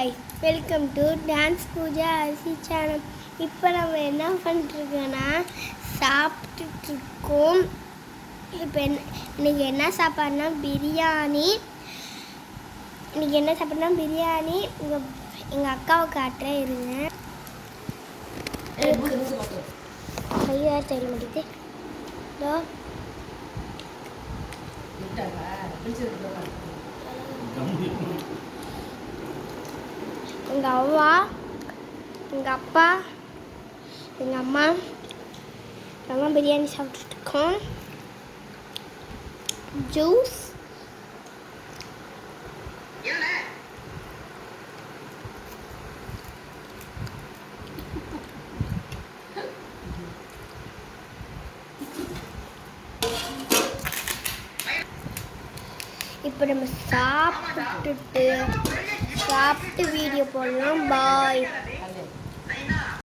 guys, welcome to Dance Pooja Arsi channel. இப்போ நம்ம என்ன பண்ணிட்டுருக்கோன்னா சாப்பிட்டுட்ருக்கோம். இப்போ இன்றைக்கி என்ன சாப்பாடுனா பிரியாணி. இன்றைக்கி என்ன சாப்பாடுனா பிரியாணி. எங்கள் அக்காவை காட்டுறேன் இருங்க. கையை தெரிய மாட்டேங்குது. எங்கள் அம்மா, எங்கள் அப்பா, எங்கள் அம்மா எல்லாம் பிரியாணி சாப்பிட்டுருக்கோம். ஜூஸ், இப்போ நம்ம சாப்பிட்டு வீடியோ போடலாம். பாய்.